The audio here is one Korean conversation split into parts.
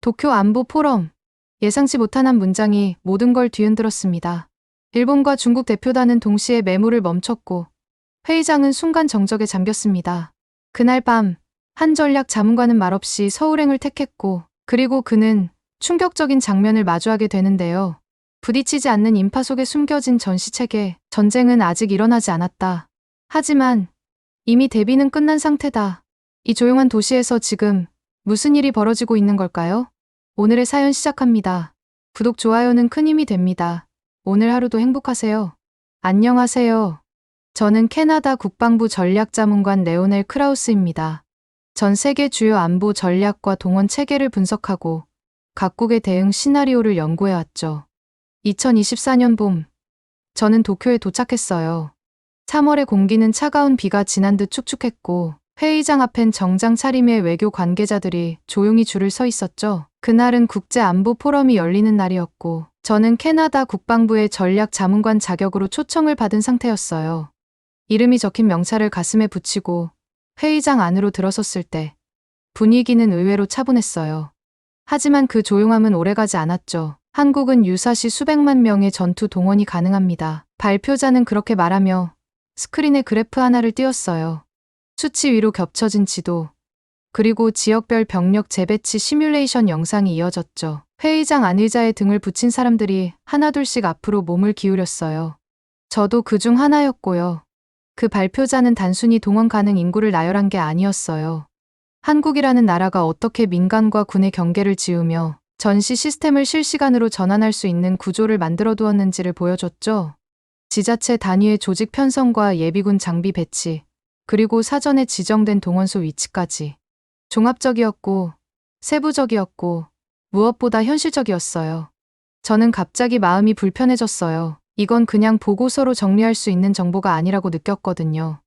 도쿄 안보 포럼. 예상치 못한 한 문장이 모든 걸 뒤흔들었습니다. 일본과 중국 대표단은 동시에 매물을 멈췄고 회의장은 순간 정적에 잠겼습니다. 그날 밤 한 전략 자문관은 말없이 서울행을 택했고 그리고 그는 충격적인 장면을 마주하게 되는데요. 부딪히지 않는 인파 속에 숨겨진 전시체계, 전쟁은 아직 일어나지 않았다. 하지만 이미 대비는 끝난 상태다. 이 조용한 도시에서 지금 무슨 일이 벌어지고 있는 걸까요? 오늘의 사연 시작합니다. 구독, 좋아요는 큰 힘이 됩니다. 오늘 하루도 행복하세요. 안녕하세요. 저는 캐나다 국방부 전략자문관 레오넬 크라우스입니다. 전 세계 주요 안보 전략과 동원 체계를 분석하고 각국의 대응 시나리오를 연구해왔죠. 2024년 봄, 저는 도쿄에 도착했어요. 3월의 공기는 차가운 비가 지난 듯 축축했고 회의장 앞엔 정장 차림의 외교 관계자들이 조용히 줄을 서 있었죠. 그날은 국제 안보 포럼이 열리는 날이었고 저는 캐나다 국방부의 전략 자문관 자격으로 초청을 받은 상태였어요. 이름이 적힌 명찰을 가슴에 붙이고 회의장 안으로 들어섰을 때 분위기는 의외로 차분했어요. 하지만 그 조용함은 오래가지 않았죠. 한국은 유사시 수백만 명의 전투 동원이 가능합니다. 발표자는 그렇게 말하며 스크린에 그래프 하나를 띄웠어요. 수치 위로 겹쳐진 지도, 그리고 지역별 병력 재배치 시뮬레이션 영상이 이어졌죠. 회의장 안 의자에 등을 붙인 사람들이 하나둘씩 앞으로 몸을 기울였어요. 저도 그중 하나였고요. 그 발표자는 단순히 동원 가능 인구를 나열한 게 아니었어요. 한국이라는 나라가 어떻게 민간과 군의 경계를 지으며 전시 시스템을 실시간으로 전환할 수 있는 구조를 만들어 두었는지를 보여줬죠. 지자체 단위의 조직 편성과 예비군 장비 배치, 그리고 사전에 지정된 동원소 위치까지. 종합적이었고, 세부적이었고, 무엇보다 현실적이었어요. 저는 갑자기 마음이 불편해졌어요. 이건 그냥 보고서로 정리할 수 있는 정보가 아니라고 느꼈거든요.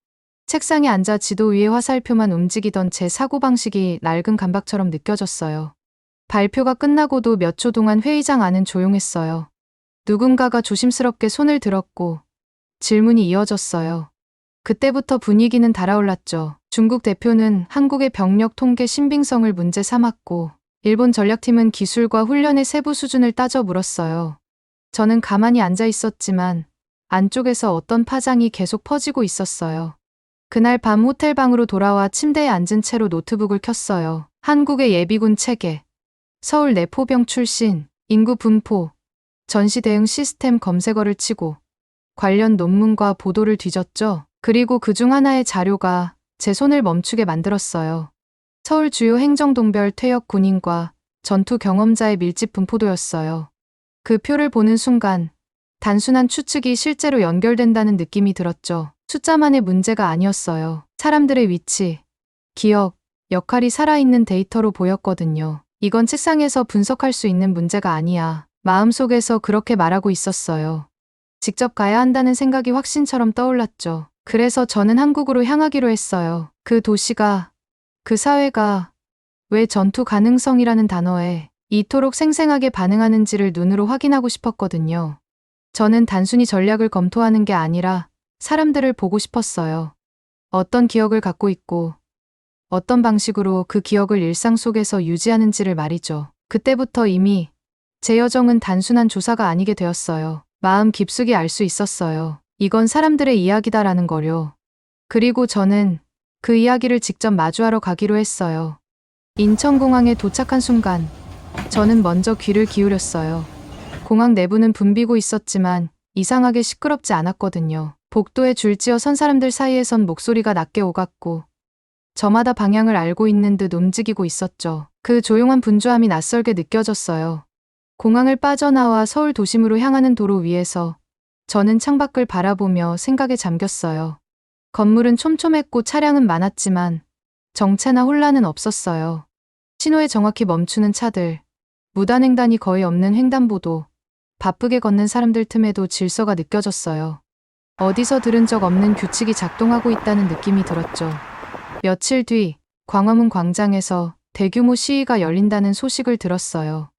책상에 앉아 지도 위에 화살표만 움직이던 제 사고방식이 낡은 감박처럼 느껴졌어요. 발표가 끝나고도 몇 초 동안 회의장 안은 조용했어요. 누군가가 조심스럽게 손을 들었고 질문이 이어졌어요. 그때부터 분위기는 달아올랐죠. 중국 대표는 한국의 병력 통계 신빙성을 문제 삼았고 일본 전략팀은 기술과 훈련의 세부 수준을 따져 물었어요. 저는 가만히 앉아 있었지만 안쪽에서 어떤 파장이 계속 퍼지고 있었어요. 그날 밤 호텔 방으로 돌아와 침대에 앉은 채로 노트북을 켰어요. 한국의 예비군 체계, 서울 내포병 출신, 인구 분포, 전시 대응 시스템 검색어를 치고 관련 논문과 보도를 뒤졌죠. 그리고 그중 하나의 자료가 제 손을 멈추게 만들었어요. 서울 주요 행정동별 퇴역 군인과 전투 경험자의 밀집 분포도였어요. 그 표를 보는 순간 단순한 추측이 실제로 연결된다는 느낌이 들었죠. 숫자만의 문제가 아니었어요. 사람들의 위치, 기억, 역할이 살아있는 데이터로 보였거든요. 이건 책상에서 분석할 수 있는 문제가 아니야. 마음속에서 그렇게 말하고 있었어요. 직접 가야 한다는 생각이 확신처럼 떠올랐죠. 그래서 저는 한국으로 향하기로 했어요. 그 도시가, 그 사회가 왜 전투 가능성이라는 단어에 이토록 생생하게 반응하는지를 눈으로 확인하고 싶었거든요. 저는 단순히 전략을 검토하는 게 아니라 사람들을 보고 싶었어요. 어떤 기억을 갖고 있고 어떤 방식으로 그 기억을 일상 속에서 유지하는지를 말이죠. 그때부터 이미 제 여정은 단순한 조사가 아니게 되었어요. 마음 깊숙이 알 수 있었어요. 이건 사람들의 이야기다라는 거요. 그리고 저는 그 이야기를 직접 마주하러 가기로 했어요. 인천공항에 도착한 순간 저는 먼저 귀를 기울였어요. 공항 내부는 붐비고 있었지만 이상하게 시끄럽지 않았거든요. 복도에 줄지어 선 사람들 사이에선 목소리가 낮게 오갔고 저마다 방향을 알고 있는 듯 움직이고 있었죠. 그 조용한 분주함이 낯설게 느껴졌어요. 공항을 빠져나와 서울 도심으로 향하는 도로 위에서 저는 창밖을 바라보며 생각에 잠겼어요. 건물은 촘촘했고 차량은 많았지만 정체나 혼란은 없었어요. 신호에 정확히 멈추는 차들, 무단횡단이 거의 없는 횡단보도, 바쁘게 걷는 사람들 틈에도 질서가 느껴졌어요. 어디서 들은 적 없는 규칙이 작동하고 있다는 느낌이 들었죠. 며칠 뒤 광화문 광장에서 대규모 시위가 열린다는 소식을 들었어요.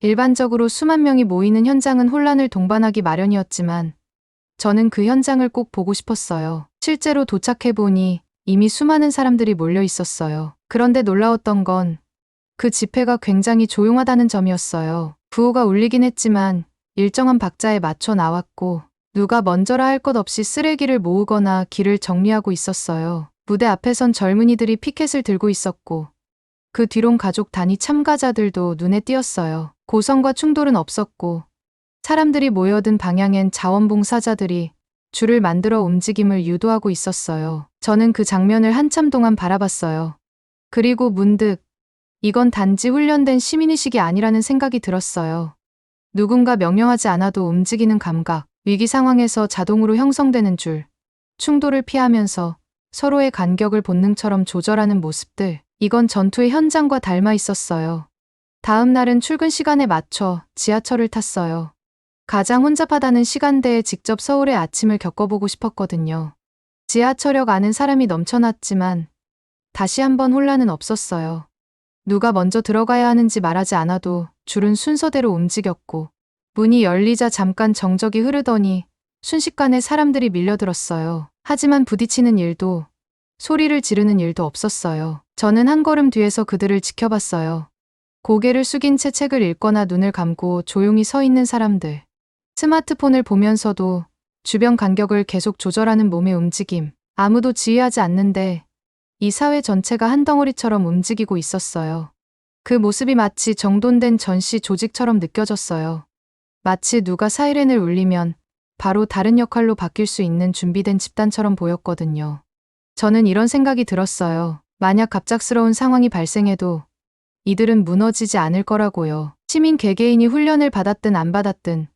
일반적으로 수만 명이 모이는 현장은 혼란을 동반하기 마련이었지만 저는 그 현장을 꼭 보고 싶었어요. 실제로 도착해보니 이미 수많은 사람들이 몰려 있었어요. 그런데 놀라웠던 건 그 집회가 굉장히 조용하다는 점이었어요. 구호가 울리긴 했지만 일정한 박자에 맞춰 나왔고 누가 먼저라 할 것 없이 쓰레기를 모으거나 길을 정리하고 있었어요. 무대 앞에선 젊은이들이 피켓을 들고 있었고 그 뒤론 가족 단위 참가자들도 눈에 띄었어요. 고성과 충돌은 없었고 사람들이 모여든 방향엔 자원봉사자들이 줄을 만들어 움직임을 유도하고 있었어요. 저는 그 장면을 한참 동안 바라봤어요. 그리고 문득 이건 단지 훈련된 시민의식이 아니라는 생각이 들었어요. 누군가 명령하지 않아도 움직이는 감각, 위기 상황에서 자동으로 형성되는 줄, 충돌을 피하면서 서로의 간격을 본능처럼 조절하는 모습들, 이건 전투의 현장과 닮아 있었어요. 다음 날은 출근 시간에 맞춰 지하철을 탔어요. 가장 혼잡하다는 시간대에 직접 서울의 아침을 겪어보고 싶었거든요. 지하철역 안은 사람이 넘쳐났지만 다시 한번 혼란은 없었어요. 누가 먼저 들어가야 하는지 말하지 않아도 줄은 순서대로 움직였고 문이 열리자 잠깐 정적이 흐르더니 순식간에 사람들이 밀려들었어요. 하지만 부딪히는 일도 소리를 지르는 일도 없었어요. 저는 한 걸음 뒤에서 그들을 지켜봤어요. 고개를 숙인 채 책을 읽거나 눈을 감고 조용히 서 있는 사람들. 스마트폰을 보면서도 주변 간격을 계속 조절하는 몸의 움직임. 아무도 지휘하지 않는데 이 사회 전체가 한 덩어리처럼 움직이고 있었어요. 그 모습이 마치 정돈된 전시 조직처럼 느껴졌어요. 마치 누가 사이렌을 울리면 바로 다른 역할로 바뀔 수 있는 준비된 집단처럼 보였거든요. 저는 이런 생각이 들었어요. 만약 갑작스러운 상황이 발생해도 이들은 무너지지 않을 거라고요. 시민 개개인이 훈련을 받았든 안 받았든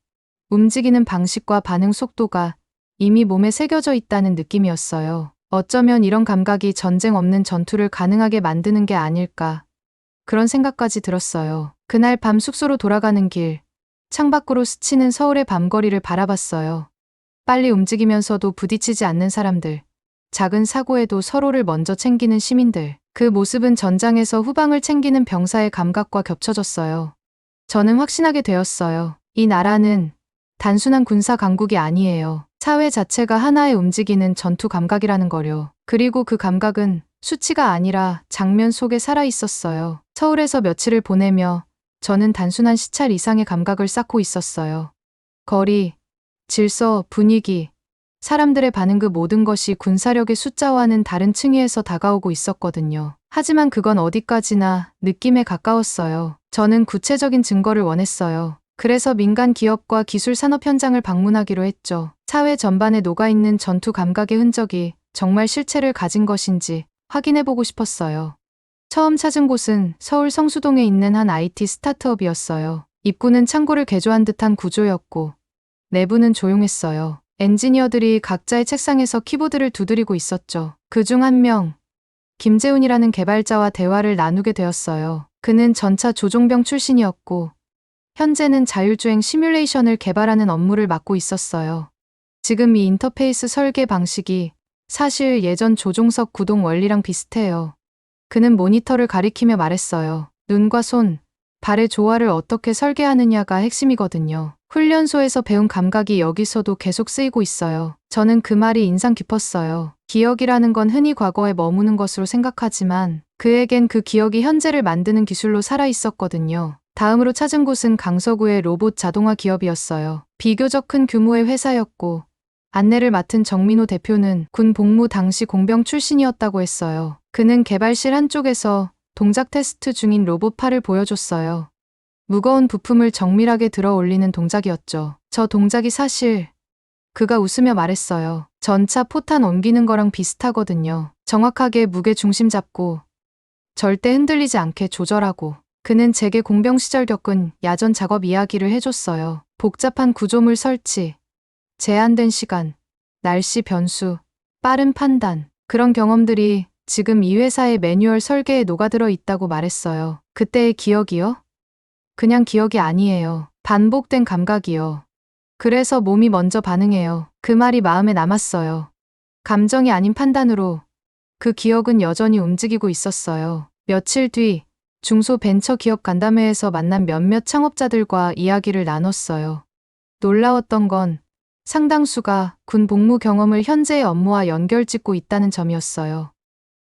움직이는 방식과 반응 속도가 이미 몸에 새겨져 있다는 느낌이었어요. 어쩌면 이런 감각이 전쟁 없는 전투를 가능하게 만드는 게 아닐까. 그런 생각까지 들었어요. 그날 밤 숙소로 돌아가는 길, 창밖으로 스치는 서울의 밤거리를 바라봤어요. 빨리 움직이면서도 부딪히지 않는 사람들, 작은 사고에도 서로를 먼저 챙기는 시민들, 그 모습은 전장에서 후방을 챙기는 병사의 감각과 겹쳐졌어요. 저는 확신하게 되었어요. 이 나라는 단순한 군사 강국이 아니에요. 사회 자체가 하나의 움직이는 전투 감각이라는 거요. 그리고 그 감각은 수치가 아니라 장면 속에 살아 있었어요. 서울에서 며칠을 보내며 저는 단순한 시찰 이상의 감각을 쌓고 있었어요. 거리, 질서, 분위기, 사람들의 반응 그 모든 것이 군사력의 숫자와는 다른 층위에서 다가오고 있었거든요. 하지만 그건 어디까지나 느낌에 가까웠어요. 저는 구체적인 증거를 원했어요. 그래서 민간 기업과 기술 산업 현장을 방문하기로 했죠. 사회 전반에 녹아있는 전투 감각의 흔적이 정말 실체를 가진 것인지 확인해보고 싶었어요. 처음 찾은 곳은 서울 성수동에 있는 한 IT 스타트업이었어요. 입구는 창고를 개조한 듯한 구조였고 내부는 조용했어요. 엔지니어들이 각자의 책상에서 키보드를 두드리고 있었죠. 그중 한 명, 김재훈이라는 개발자와 대화를 나누게 되었어요. 그는 전차 조종병 출신이었고 현재는 자율주행 시뮬레이션을 개발하는 업무를 맡고 있었어요. 지금 이 인터페이스 설계 방식이 사실 예전 조종석 구동 원리랑 비슷해요. 그는 모니터를 가리키며 말했어요. 눈과 손, 발의 조화를 어떻게 설계하느냐가 핵심이거든요. 훈련소에서 배운 감각이 여기서도 계속 쓰이고 있어요. 저는 그 말이 인상 깊었어요. 기억이라는 건 흔히 과거에 머무는 것으로 생각하지만 그에겐 그 기억이 현재를 만드는 기술로 살아 있었거든요. 다음으로 찾은 곳은 강서구의 로봇 자동화 기업이었어요. 비교적 큰 규모의 회사였고 안내를 맡은 정민호 대표는 군 복무 당시 공병 출신이었다고 했어요. 그는 개발실 한쪽에서 동작 테스트 중인 로봇팔을 보여줬어요. 무거운 부품을 정밀하게 들어 올리는 동작이었죠. 저 동작이 사실 그가 웃으며 말했어요. 전차 포탄 옮기는 거랑 비슷하거든요. 정확하게 무게 중심 잡고 절대 흔들리지 않게 조절하고. 그는 제게 공병 시절 겪은 야전 작업 이야기를 해줬어요. 복잡한 구조물 설치, 제한된 시간, 날씨 변수, 빠른 판단. 그런 경험들이 지금 이 회사의 매뉴얼 설계에 녹아들어 있다고 말했어요. 그때의 기억이요? 그냥 기억이 아니에요. 반복된 감각이요. 그래서 몸이 먼저 반응해요. 그 말이 마음에 남았어요. 감정이 아닌 판단으로 그 기억은 여전히 움직이고 있었어요. 며칠 뒤 중소벤처기업 간담회에서 만난 몇몇 창업자들과 이야기를 나눴어요. 놀라웠던 건 상당수가 군 복무 경험을 현재의 업무와 연결짓고 있다는 점이었어요.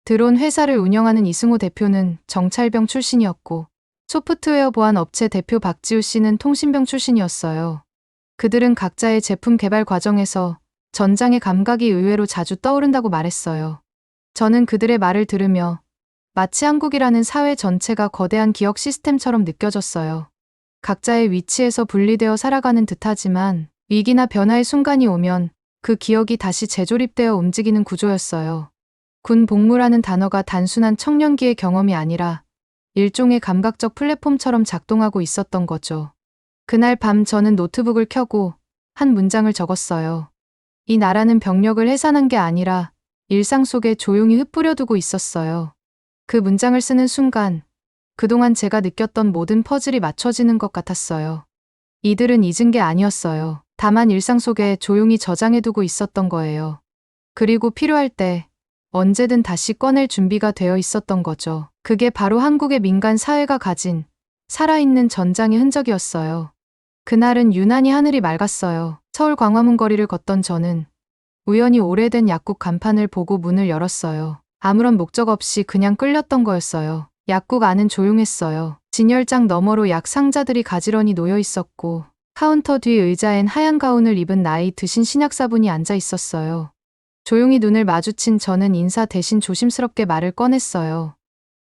드론 회사를 운영하는 이승호 대표는 정찰병 출신이었고 소프트웨어 보안 업체 대표 박지우 씨는 통신병 출신이었어요. 그들은 각자의 제품 개발 과정에서 전장의 감각이 의외로 자주 떠오른다고 말했어요. 저는 그들의 말을 들으며 마치 한국이라는 사회 전체가 거대한 기억 시스템처럼 느껴졌어요. 각자의 위치에서 분리되어 살아가는 듯하지만 위기나 변화의 순간이 오면 그 기억이 다시 재조립되어 움직이는 구조였어요. 군 복무라는 단어가 단순한 청년기의 경험이 아니라 일종의 감각적 플랫폼처럼 작동하고 있었던 거죠. 그날 밤 저는 노트북을 켜고 한 문장을 적었어요. 이 나라는 병력을 해산한 게 아니라 일상 속에 조용히 흩뿌려두고 있었어요. 그 문장을 쓰는 순간 그동안 제가 느꼈던 모든 퍼즐이 맞춰지는 것 같았어요. 이들은 잊은 게 아니었어요. 다만 일상 속에 조용히 저장해두고 있었던 거예요. 그리고 필요할 때 언제든 다시 꺼낼 준비가 되어 있었던 거죠. 그게 바로 한국의 민간 사회가 가진 살아있는 전장의 흔적이었어요. 그날은 유난히 하늘이 맑았어요. 서울 광화문 거리를 걷던 저는 우연히 오래된 약국 간판을 보고 문을 열었어요. 아무런 목적 없이 그냥 끌렸던 거였어요. 약국 안은 조용했어요. 진열장 너머로 약 상자들이 가지런히 놓여 있었고 카운터 뒤 의자엔 하얀 가운을 입은 나이 드신 신약사분이 앉아 있었어요. 조용히 눈을 마주친 저는 인사 대신 조심스럽게 말을 꺼냈어요.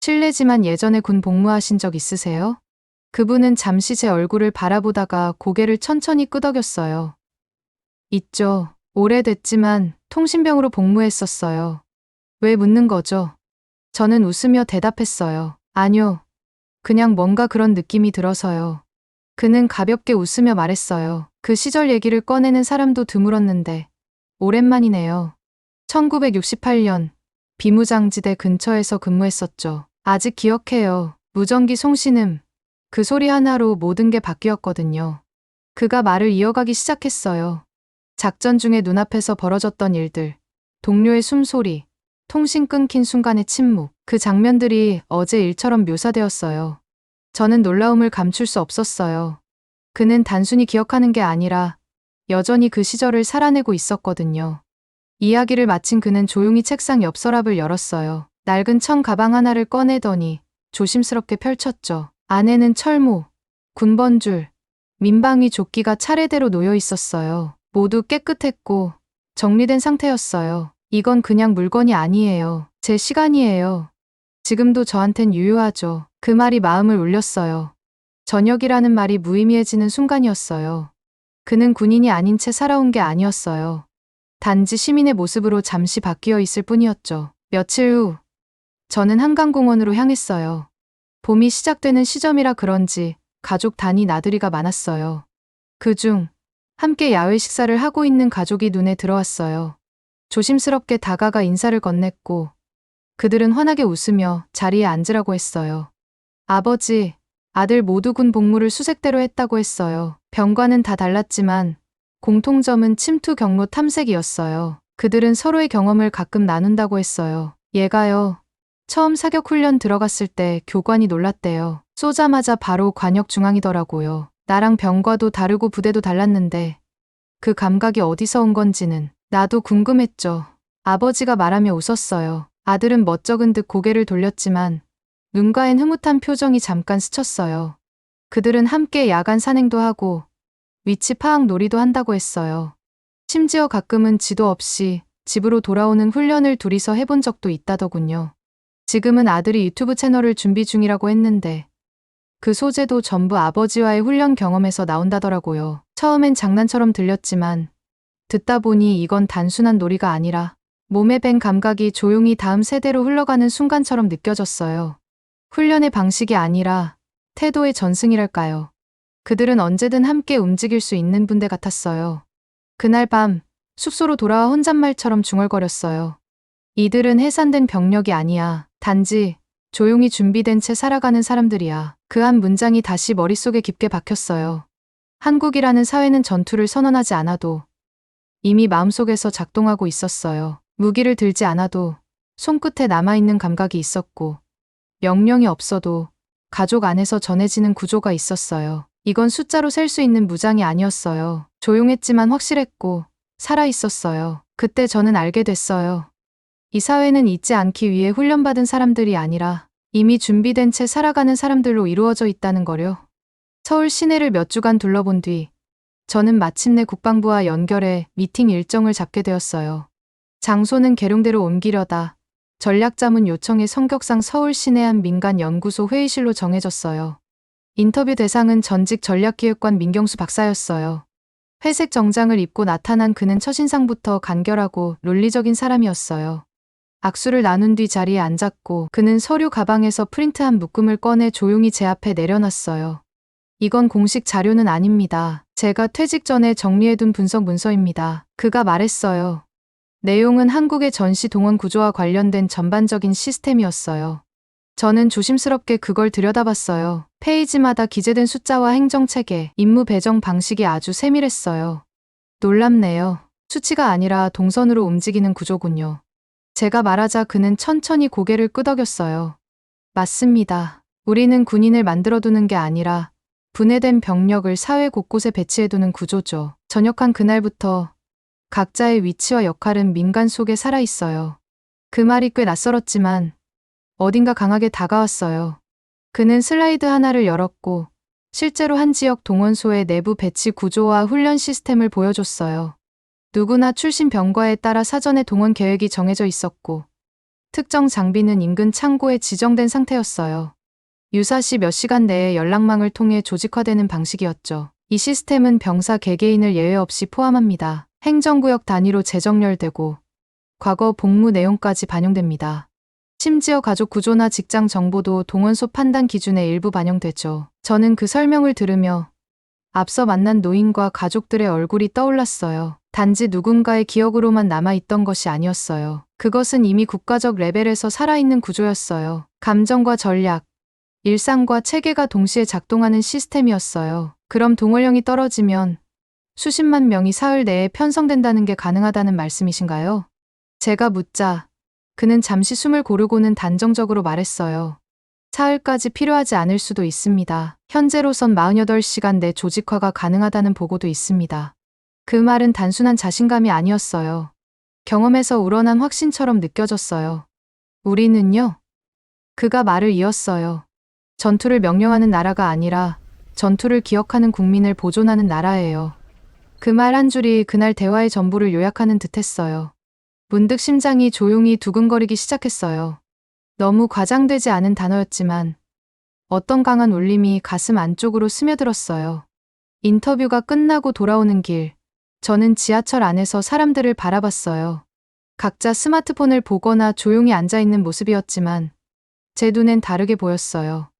실례지만 예전에 군 복무하신 적 있으세요? 그분은 잠시 제 얼굴을 바라보다가 고개를 천천히 끄덕였어요. 있죠. 오래됐지만 통신병으로 복무했었어요. 왜 묻는 거죠? 저는 웃으며 대답했어요. 아니요. 그냥 뭔가 그런 느낌이 들어서요. 그는 가볍게 웃으며 말했어요. 그 시절 얘기를 꺼내는 사람도 드물었는데 오랜만이네요. 1968년 비무장지대 근처에서 근무했었죠. 아직 기억해요. 무전기 송신음. 그 소리 하나로 모든 게 바뀌었거든요. 그가 말을 이어가기 시작했어요. 작전 중에 눈앞에서 벌어졌던 일들, 동료의 숨소리, 통신 끊긴 순간의 침묵, 그 장면들이 어제 일처럼 묘사되었어요. 저는 놀라움을 감출 수 없었어요. 그는 단순히 기억하는 게 아니라 여전히 그 시절을 살아내고 있었거든요. 이야기를 마친 그는 조용히 책상 옆 서랍을 열었어요. 낡은 청 가방 하나를 꺼내더니 조심스럽게 펼쳤죠. 안에는 철모, 군번줄, 민방위 조끼가 차례대로 놓여 있었어요. 모두 깨끗했고 정리된 상태였어요. 이건 그냥 물건이 아니에요. 제 시간이에요. 지금도 저한텐 유효하죠. 그 말이 마음을 울렸어요. 저녁이라는 말이 무의미해지는 순간이었어요. 그는 군인이 아닌 채 살아온 게 아니었어요. 단지 시민의 모습으로 잠시 바뀌어 있을 뿐이었죠. 며칠 후, 저는 한강공원으로 향했어요. 봄이 시작되는 시점이라 그런지 가족 단위 나들이가 많았어요. 그중 함께 야외 식사를 하고 있는 가족이 눈에 들어왔어요. 조심스럽게 다가가 인사를 건넸고 그들은 환하게 웃으며 자리에 앉으라고 했어요. 아버지, 아들 모두 군 복무를 수색대로 했다고 했어요. 병과는 다 달랐지만 공통점은 침투 경로 탐색이었어요. 그들은 서로의 경험을 가끔 나눈다고 했어요. 얘가요. 처음 사격 훈련 들어갔을 때 교관이 놀랐대요. 쏘자마자 바로 관역 중앙이더라고요. 나랑 병과도 다르고 부대도 달랐는데 그 감각이 어디서 온 건지는 나도 궁금했죠. 아버지가 말하며 웃었어요. 아들은 멋쩍은 듯 고개를 돌렸지만 눈가엔 흐뭇한 표정이 잠깐 스쳤어요. 그들은 함께 야간 산행도 하고 위치 파악 놀이도 한다고 했어요. 심지어 가끔은 지도 없이 집으로 돌아오는 훈련을 둘이서 해본 적도 있다더군요. 지금은 아들이 유튜브 채널을 준비 중이라고 했는데 그 소재도 전부 아버지와의 훈련 경험에서 나온다더라고요. 처음엔 장난처럼 들렸지만 듣다 보니 이건 단순한 놀이가 아니라 몸에 밴 감각이 조용히 다음 세대로 흘러가는 순간처럼 느껴졌어요. 훈련의 방식이 아니라 태도의 전승이랄까요. 그들은 언제든 함께 움직일 수 있는 분대 같았어요. 그날 밤 숙소로 돌아와 혼잣말처럼 중얼거렸어요. 이들은 해산된 병력이 아니야. 단지 조용히 준비된 채 살아가는 사람들이야. 그 한 문장이 다시 머릿속에 깊게 박혔어요. 한국이라는 사회는 전투를 선언하지 않아도 이미 마음속에서 작동하고 있었어요. 무기를 들지 않아도 손끝에 남아있는 감각이 있었고 명령이 없어도 가족 안에서 전해지는 구조가 있었어요. 이건 숫자로 셀 수 있는 무장이 아니었어요. 조용했지만 확실했고 살아있었어요. 그때 저는 알게 됐어요. 이 사회는 잊지 않기 위해 훈련받은 사람들이 아니라 이미 준비된 채 살아가는 사람들로 이루어져 있다는 거려. 서울 시내를 몇 주간 둘러본 뒤 저는 마침내 국방부와 연결해 미팅 일정을 잡게 되었어요. 장소는 계룡대로 옮기려다 전략자문 요청에 성격상 서울 시내 한 민간 연구소 회의실로 정해졌어요. 인터뷰 대상은 전직 전략기획관 민경수 박사였어요. 회색 정장을 입고 나타난 그는 첫인상부터 간결하고 논리적인 사람이었어요. 악수를 나눈 뒤 자리에 앉았고 그는 서류 가방에서 프린트한 묶음을 꺼내 조용히 제 앞에 내려놨어요. 이건 공식 자료는 아닙니다. 제가 퇴직 전에 정리해둔 분석 문서입니다. 그가 말했어요. 내용은 한국의 전시 동원 구조와 관련된 전반적인 시스템이었어요. 저는 조심스럽게 그걸 들여다봤어요. 페이지마다 기재된 숫자와 행정체계, 임무 배정 방식이 아주 세밀했어요. 놀랍네요. 수치가 아니라 동선으로 움직이는 구조군요. 제가 말하자 그는 천천히 고개를 끄덕였어요. 맞습니다. 우리는 군인을 만들어두는 게 아니라 분해된 병력을 사회 곳곳에 배치해두는 구조죠. 전역한 그날부터 각자의 위치와 역할은 민간 속에 살아있어요. 그 말이 꽤 낯설었지만 어딘가 강하게 다가왔어요. 그는 슬라이드 하나를 열었고 실제로 한 지역 동원소의 내부 배치 구조와 훈련 시스템을 보여줬어요. 누구나 출신 병과에 따라 사전에 동원 계획이 정해져 있었고 특정 장비는 인근 창고에 지정된 상태였어요. 유사시 몇 시간 내에 연락망을 통해 조직화되는 방식이었죠. 이 시스템은 병사 개개인을 예외 없이 포함합니다. 행정구역 단위로 재정렬되고 과거 복무 내용까지 반영됩니다. 심지어 가족 구조나 직장 정보도 동원소 판단 기준에 일부 반영되죠. 저는 그 설명을 들으며 앞서 만난 노인과 가족들의 얼굴이 떠올랐어요. 단지 누군가의 기억으로만 남아있던 것이 아니었어요. 그것은 이미 국가적 레벨에서 살아있는 구조였어요. 감정과 전략, 일상과 체계가 동시에 작동하는 시스템이었어요. 그럼 동원령이 떨어지면 수십만 명이 사흘 내에 편성된다는 게 가능하다는 말씀이신가요? 제가 묻자 그는 잠시 숨을 고르고는 단정적으로 말했어요. 사흘까지 필요하지 않을 수도 있습니다. 현재로선 48시간 내 조직화가 가능하다는 보고도 있습니다. 그 말은 단순한 자신감이 아니었어요. 경험에서 우러난 확신처럼 느껴졌어요. 우리는요? 그가 말을 이었어요. 전투를 명령하는 나라가 아니라 전투를 기억하는 국민을 보존하는 나라예요. 그 말 한 줄이 그날 대화의 전부를 요약하는 듯했어요. 문득 심장이 조용히 두근거리기 시작했어요. 너무 과장되지 않은 단어였지만 어떤 강한 울림이 가슴 안쪽으로 스며들었어요. 인터뷰가 끝나고 돌아오는 길, 저는 지하철 안에서 사람들을 바라봤어요. 각자 스마트폰을 보거나 조용히 앉아있는 모습이었지만 제 눈엔 다르게 보였어요.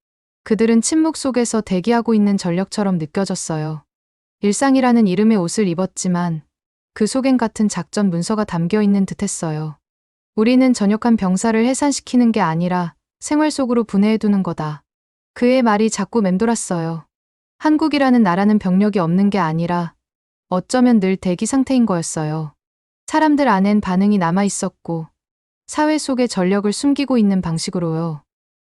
그들은 침묵 속에서 대기하고 있는 전력처럼 느껴졌어요. 일상이라는 이름의 옷을 입었지만 그 속엔 같은 작전 문서가 담겨 있는 듯했어요. 우리는 전역한 병사를 해산시키는 게 아니라 생활 속으로 분해해두는 거다. 그의 말이 자꾸 맴돌았어요. 한국이라는 나라는 병력이 없는 게 아니라 어쩌면 늘 대기 상태인 거였어요. 사람들 안엔 반응이 남아있었고 사회 속에 전력을 숨기고 있는 방식으로요.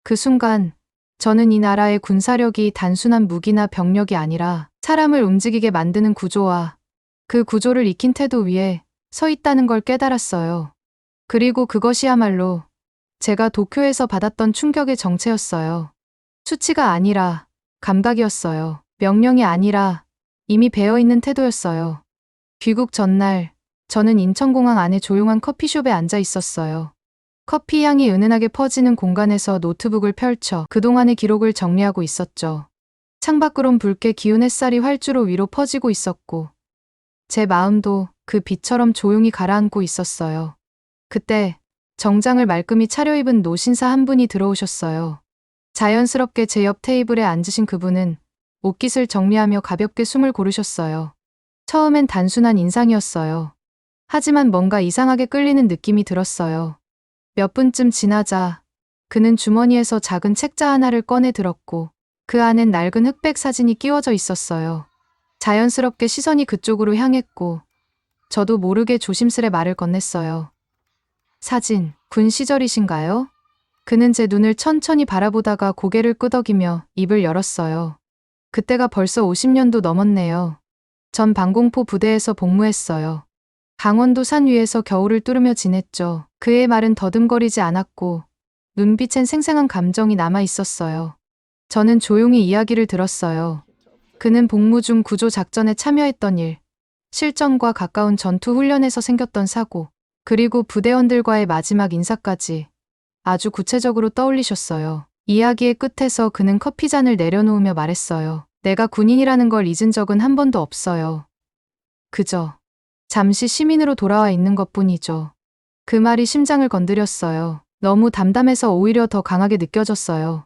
그 순간 저는 이 나라의 군사력이 단순한 무기나 병력이 아니라 사람을 움직이게 만드는 구조와 그 구조를 익힌 태도 위에 서 있다는 걸 깨달았어요. 그리고 그것이야말로 제가 도쿄에서 받았던 충격의 정체였어요. 수치가 아니라 감각이었어요. 명령이 아니라 이미 배어있는 태도였어요. 귀국 전날 저는 인천공항 안의 조용한 커피숍에 앉아 있었어요. 커피 향이 은은하게 퍼지는 공간에서 노트북을 펼쳐 그동안의 기록을 정리하고 있었죠. 창밖으론 붉게 기운 햇살이 활주로 위로 퍼지고 있었고 제 마음도 그 빛처럼 조용히 가라앉고 있었어요. 그때 정장을 말끔히 차려입은 노신사 한 분이 들어오셨어요. 자연스럽게 제 옆 테이블에 앉으신 그분은 옷깃을 정리하며 가볍게 숨을 고르셨어요. 처음엔 단순한 인상이었어요. 하지만 뭔가 이상하게 끌리는 느낌이 들었어요. 몇 분쯤 지나자 그는 주머니에서 작은 책자 하나를 꺼내 들었고 그 안엔 낡은 흑백 사진이 끼워져 있었어요. 자연스럽게 시선이 그쪽으로 향했고 저도 모르게 조심스레 말을 건넸어요. 사진, 군 시절이신가요? 그는 제 눈을 천천히 바라보다가 고개를 끄덕이며 입을 열었어요. 그때가 벌써 50년도 넘었네요. 전 방공포 부대에서 복무했어요. 강원도 산 위에서 겨울을 뚫으며 지냈죠. 그의 말은 더듬거리지 않았고 눈빛엔 생생한 감정이 남아 있었어요. 저는 조용히 이야기를 들었어요. 그는 복무 중 구조 작전에 참여했던 일, 실전과 가까운 전투 훈련에서 생겼던 사고, 그리고 부대원들과의 마지막 인사까지 아주 구체적으로 떠올리셨어요. 이야기의 끝에서 그는 커피잔을 내려놓으며 말했어요. 내가 군인이라는 걸 잊은 적은 한 번도 없어요. 그저 잠시 시민으로 돌아와 있는 것뿐이죠. 그 말이 심장을 건드렸어요. 너무 담담해서 오히려 더 강하게 느껴졌어요.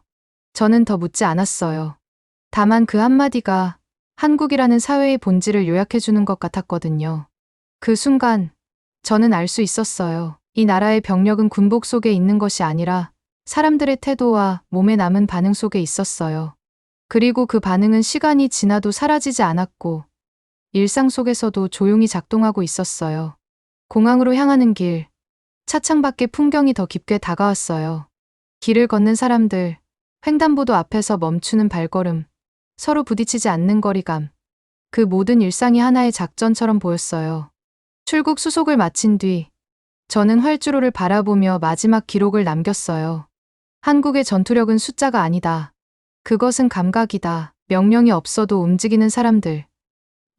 저는 더 묻지 않았어요. 다만 그 한마디가 한국이라는 사회의 본질을 요약해주는 것 같았거든요. 그 순간 저는 알 수 있었어요. 이 나라의 병력은 군복 속에 있는 것이 아니라 사람들의 태도와 몸에 남은 반응 속에 있었어요. 그리고 그 반응은 시간이 지나도 사라지지 않았고 일상 속에서도 조용히 작동하고 있었어요. 공항으로 향하는 길, 차창 밖의 풍경이 더 깊게 다가왔어요. 길을 걷는 사람들, 횡단보도 앞에서 멈추는 발걸음, 서로 부딪히지 않는 거리감. 그 모든 일상이 하나의 작전처럼 보였어요. 출국 수속을 마친 뒤 저는 활주로를 바라보며 마지막 기록을 남겼어요. 한국의 전투력은 숫자가 아니다. 그것은 감각이다. 명령이 없어도 움직이는 사람들.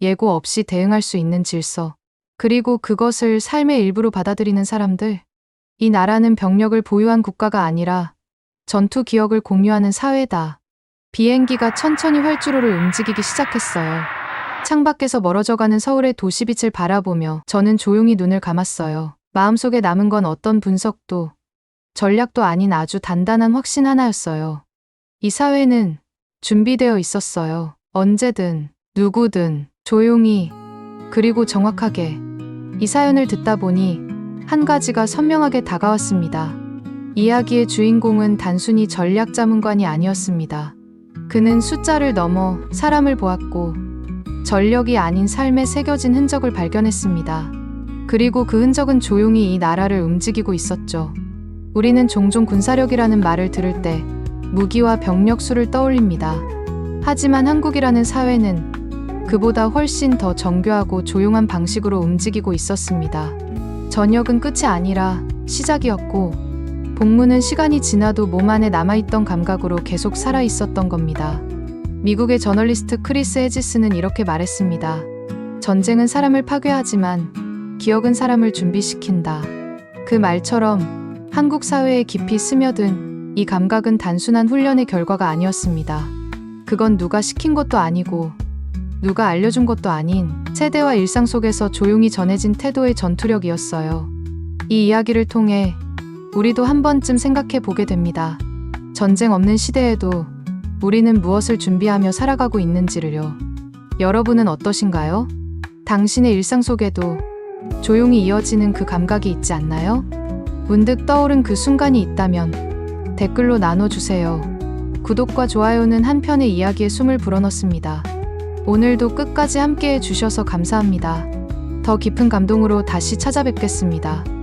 예고 없이 대응할 수 있는 질서. 그리고 그것을 삶의 일부로 받아들이는 사람들. 이 나라는 병력을 보유한 국가가 아니라 전투 기억을 공유하는 사회다. 비행기가 천천히 활주로를 움직이기 시작했어요. 창밖에서 멀어져가는 서울의 도시빛을 바라보며 저는 조용히 눈을 감았어요. 마음속에 남은 건 어떤 분석도 전략도 아닌 아주 단단한 확신 하나였어요. 이 사회는 준비되어 있었어요. 언제든, 누구든, 조용히, 그리고 정확하게. 이 사연을 듣다 보니 한 가지가 선명하게 다가왔습니다. 이야기의 주인공은 단순히 전략 자문관이 아니었습니다. 그는 숫자를 넘어 사람을 보았고 전력이 아닌 삶에 새겨진 흔적을 발견했습니다. 그리고 그 흔적은 조용히 이 나라를 움직이고 있었죠. 우리는 종종 군사력이라는 말을 들을 때 무기와 병력 수를 떠올립니다. 하지만 한국이라는 사회는 그보다 훨씬 더 정교하고 조용한 방식으로 움직이고 있었습니다. 전역은 끝이 아니라 시작이었고 복무는 시간이 지나도 몸 안에 남아있던 감각으로 계속 살아있었던 겁니다. 미국의 저널리스트 크리스 해지스는 이렇게 말했습니다. 전쟁은 사람을 파괴하지만 기억은 사람을 준비시킨다. 그 말처럼 한국 사회에 깊이 스며든 이 감각은 단순한 훈련의 결과가 아니었습니다. 그건 누가 시킨 것도 아니고 누가 알려준 것도 아닌 세대와 일상 속에서 조용히 전해진 태도의 전투력이었어요. 이 이야기를 통해 우리도 한 번쯤 생각해 보게 됩니다. 전쟁 없는 시대에도 우리는 무엇을 준비하며 살아가고 있는지를요. 여러분은 어떠신가요? 당신의 일상 속에도 조용히 이어지는 그 감각이 있지 않나요? 문득 떠오른 그 순간이 있다면 댓글로 나눠주세요. 구독과 좋아요는 한 편의 이야기에 숨을 불어넣습니다. 오늘도 끝까지 함께해 주셔서 감사합니다. 더 깊은 감동으로 다시 찾아뵙겠습니다.